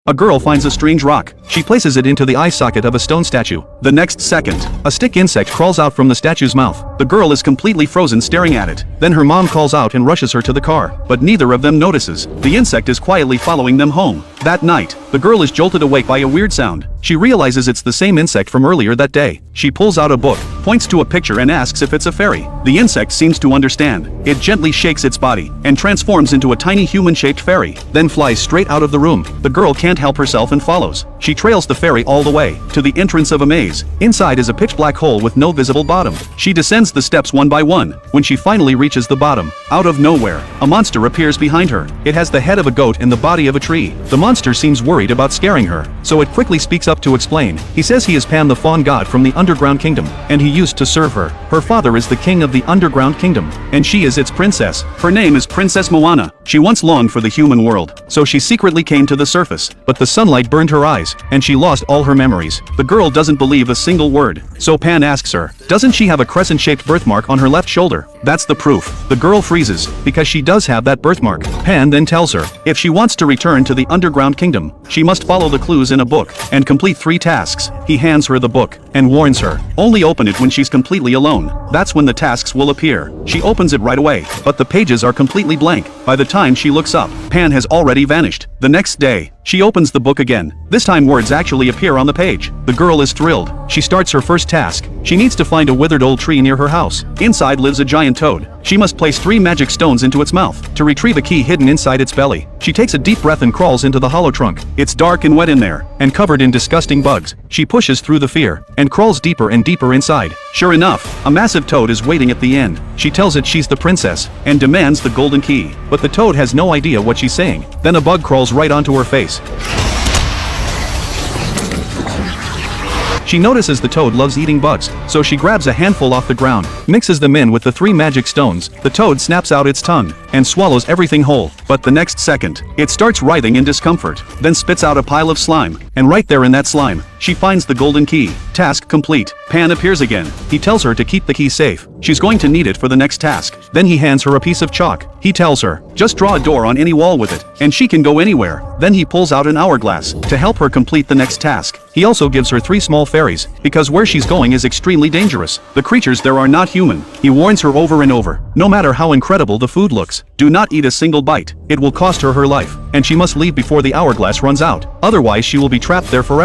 A girl finds a strange rock. She places it into the eye socket of a stone statue. The next second, a stick insect crawls out from the statue's mouth. The girl is completely frozen staring at it. Then her mom calls out and rushes her to the car, but neither of them notices. The insect is quietly following them home. That night, the girl is jolted awake by a weird sound. She realizes it's the same insect from earlier that day. She pulls out a book, points to a picture and asks if it's a fairy. The insect seems to understand. It gently shakes its body and transforms into a tiny human-shaped fairy, then flies straight out of the room. The girl can't help herself and follows. She trails the fairy all the way to the entrance of a maze. Inside is a pitch black hole with no visible bottom. She descends the steps one by one. When she finally reaches the bottom, out of nowhere, a monster appears behind her. It has the head of a goat and the body of a tree. The monster seems worried about scaring her, so it quickly speaks up to explain. He says he is Pan, the fawn god from the underground kingdom, and he used to serve her. Her father is the king of the underground kingdom, and she is its princess. Her name is Princess Moana. She once longed for the human world, so she secretly came to the surface, but the sunlight burned her eyes, and she lost all her memories. The girl doesn't believe a single word, so Pan asks her, doesn't she have a crescent-shaped birthmark on her left shoulder? That's the proof. The girl freezes, because she does have that birthmark. Pan then tells her, if she wants to return to the underground kingdom, she must follow the clues in a book, and complete 3 tasks. He hands her the book, and warns her, only open it when she's completely alone. That's when the tasks will appear. She opens it right away, but the pages are completely blank. By the time she looks up, Pan has already vanished. The next day, she opens the book again. This time words actually appear on the page. The girl is thrilled. She starts her first task. She needs to find a withered old tree near her house. Inside lives a giant toad. She must place 3 magic stones into its mouth to retrieve a key hidden inside its belly. She takes a deep breath and crawls into the hollow trunk. It's dark and wet in there, and covered in disgusting bugs. She pushes through the fear, and crawls deeper and deeper inside. Sure enough, a massive toad is waiting at the end. She tells it she's the princess, and demands the golden key. But the toad has no idea what she's saying. Then a bug crawls right onto her face. She notices the toad loves eating bugs, so she grabs a handful off the ground, mixes them in with the 3 magic stones. The toad snaps out its tongue, and swallows everything whole. But the next second, it starts writhing in discomfort, then spits out a pile of slime, and right there in that slime, she finds the golden key. Task complete. Pan appears again. He tells her to keep the key safe. She's going to need it for the next task. Then he hands her a piece of chalk. He tells her, just draw a door on any wall with it, and she can go anywhere. Then he pulls out an hourglass to help her complete the next task. He also gives her 3 small fairies, because where she's going is extremely dangerous. The creatures there are not human. He warns her over and over, no matter how incredible the food looks, do not eat a single bite. It will cost her her life, and she must leave before the hourglass runs out. Otherwise she will be trapped there forever.